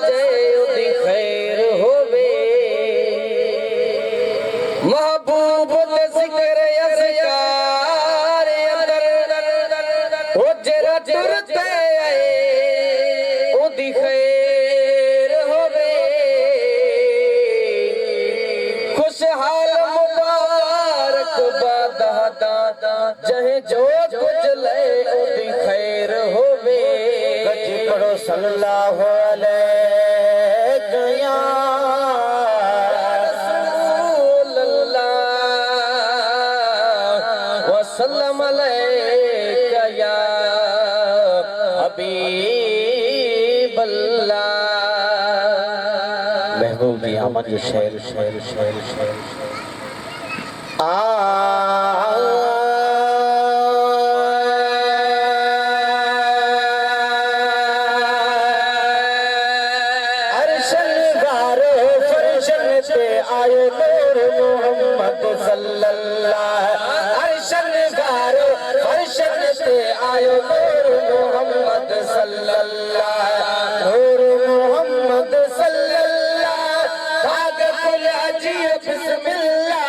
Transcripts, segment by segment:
सजे उदी खैर होवे महबूब दे जिक्र अज़कार अंदर ओ जरा टुरते उदी खैर होवे खुशहाल मुबारक बादा जहे जो कुछ ले उदी खैर होवे गज पढ़ो सल्लल्लाहु अलैहि या रसूलल्लाह वसल्लम अलैका या हबीबल्लाह। महबूब की आमद ये शेर शेर शेर शेर आयो नूर मोहम्मद सल्लल्लाहु अर्शन गारो अर्शन से आयो नूर मोहम्मद सल्लल्लाहु नूर मोहम्मद सल्लल्लाहु भाग कुल अजीब बिस्मिल्लाह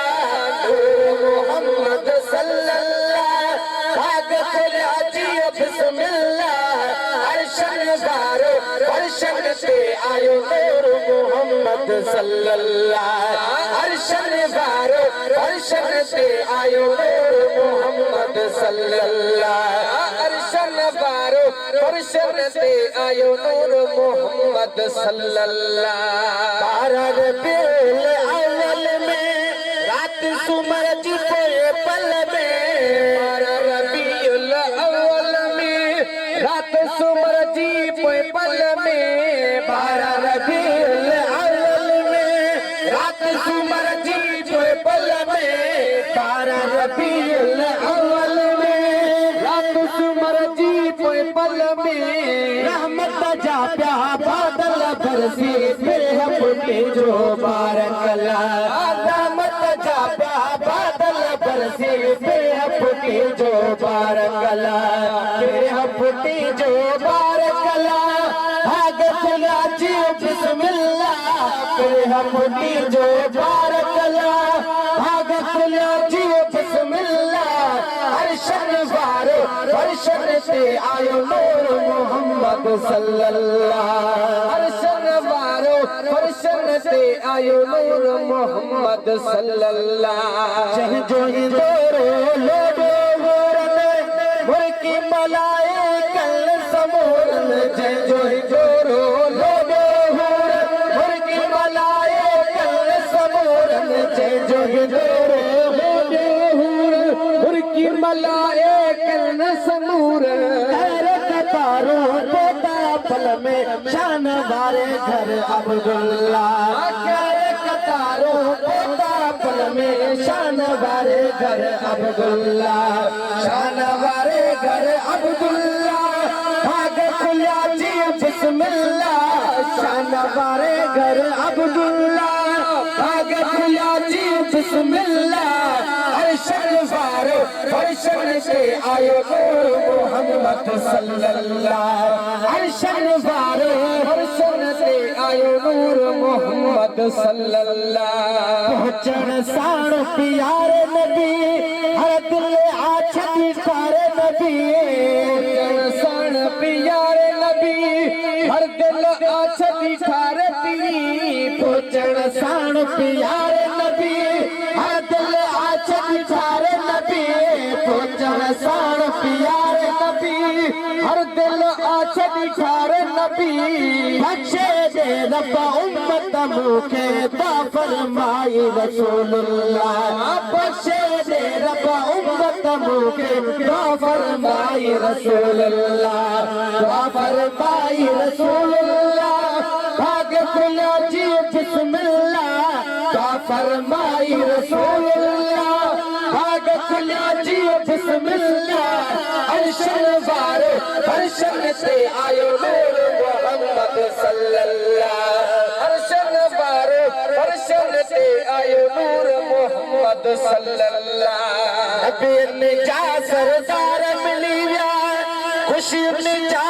नूर मोहम्मद सल्लल्लाहु भाग कुल अजीब बिस्मिल्लाह अर्शन गारो अर्शन से आयो नूर मोहम्मद सल्लल्लाहु अर्शन गारो अर्शन से आयो नूर मोहम्मद सल्लल्लाहु अर्शन गारो अर्शन से आयो नूर मोहम्मद सल्लल्लाहु। बारह रबीउल अव्वल में रात सुमरज पोए पल में बारह रबीउल अव्वल में रात सुमरज पोए पल में बारह रबीउल अव्वल में रात सुमरज पोए पल में बारह रबीउल अव्वल में रात सुमरज पोए पल में रहमत जा प्या बादल बरसी बेहपुटी जो बारकला रहमत जा प्या बादल बरसी बेहपुटी जो बारकला बेहपुटी जो बारकला भाग खुला जी बिस्मिल्लाह बेहपुटी जो बारकला भाग खुला जी बिस्मिल्लाह अर्शन गारो अर्शन से आयो नूर मोहम्मद सल्लल्लाहु अर्शन गारो अर्शन से आयो नूर मोहम्मद सल्लल्लाहु जह जो इंदोरो लोडो वोरन मुर्की मलाइकल समूरन जह जो इंदोरो लोडो वोरन मुर्की मलाइकल समूरन जह जो इंदोरो लोडो वोरन मुर्की मलाइकल समूरन कतारो पोता पल में शान वारे घर अब्दुल्ला कतारो पोता पल में शान वारे घर अब्दुल्ला शान वारे घर अब्दुल्ला भाग खुला जी बिस्मिल्लाह शान वारे घर अब्दुल्ला भाग खुला जी बिस्मिल्लाह अर्शन गारो अर्शन से आयो नूर मोहम्मद सल्लल्लाहु अर्शन गारो अर्शन से आयो नूर मोहम्मद सल्लल्लाहु पहुंचन साण प्यारे नबी हर दिल आछी सारे नबी पहुंचन साण प्यारे नबी हर दिल आछी सारे पहुंचन साण प्यारे नबी हर दिल आछी सारे नबी पहुंचन साण प्यारे नबी हर दिल आछी सारे नबी बख्शे दे रब उम्मत मुखे ता फरमाई रसूलुल्लाह बख्शे दे रब उम्मत मुखे ता फरमाई रसूलुल्लाह ता फरमाई रसूलुल्लाह भाग खुला जी बिस्मिल्लाह ता फरमाई रसूलुल्लाह भाग खुला जी बिस्मिल्लाह अर्शन गारो अर्शन से आयो नूर मोहम्मद सल्लल्लाहु अर्शन गारो अर्शन से आयो नूर मोहम्मद सल्लल्लाहु नबी ने जा सरदार मिली व्या खुशी ने जा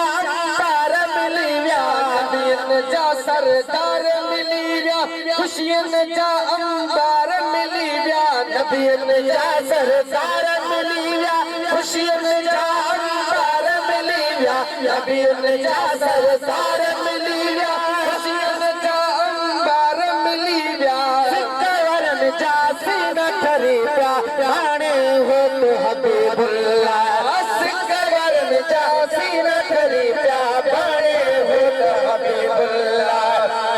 तार मिली व्या नबी ने जा सरदार मिली व्या खुशियन जा अंबार मिली व्या नबियन जा सरदार मिली व्या खुशियन जा अंबार मिली व्या नबियन जा सरदार मिली व्या खुशियन जा अंबार मिली व्या सिकवरन जा सीना ठरी व्या हाणे हो तो हबीबुल्लाह सिकवरन जा सीना ठरी व्या हाणे हो तो हबीबुल्लाह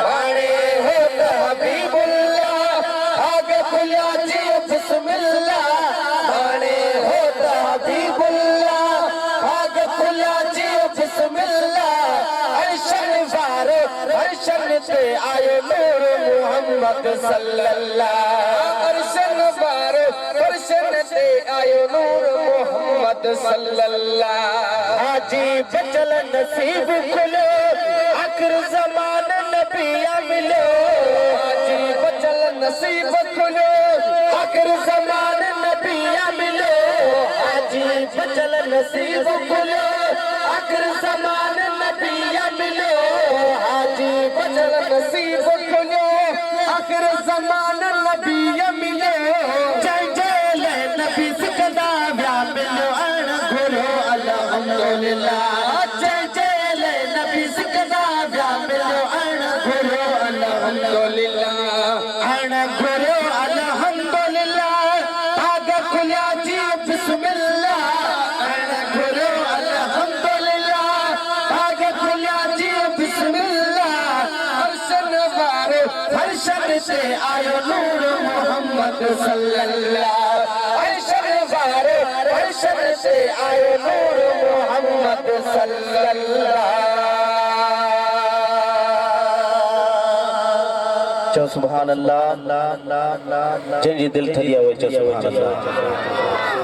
हाणे हो तो हबीबुल्लाह आगे खुला जी बिस्मिल्लाह हाणे हो तो हबीबुल्लाह आगे खुला जी बिस्मिल्लाह अर्शन वारो अर्शन ते आयो नूर मोहम्मद सल्लल्लाह अर्शन वारो अर्शन ते आयो नूर मोहम्मद सल्लल्लाह हाजी बचल नसीब खुलो आखिर ज़मान नबिया मिलो हाजी बचल नसीब खुलो आखिर ज़मान नबिया मिलो हाजी बचल नसीब खुलो आखिर ज़मान नबिया मिलो हाजी बचल नसीब खुलो आखिर ज़मान नबिया मिलो जय जय नबी सिकदा व्या मिलो अण घुरो अल्हम्दुलिल्लाह जय जय नबी सिकदा व्या मिलो अण घुरो अल्हम्दुलिल्लाह अण घुरो अल्हम्दुलिल्लाह आगे खुला जी बिस्मिल्लाह अण घुरो अल्हम्दुलिल्लाह आगे खुला जी बिस्मिल्लाह हर्षन वारो हर्षन से आयो नूर मोहम्मद सल्लल्लाह हर्षन वारो हर्षन से आयो नूर मोहम्मद सल्लल्लाह चो सुभान अल्लाह जंहिंजी दिल ठरी आहे उहे चो सुभान अल्लाह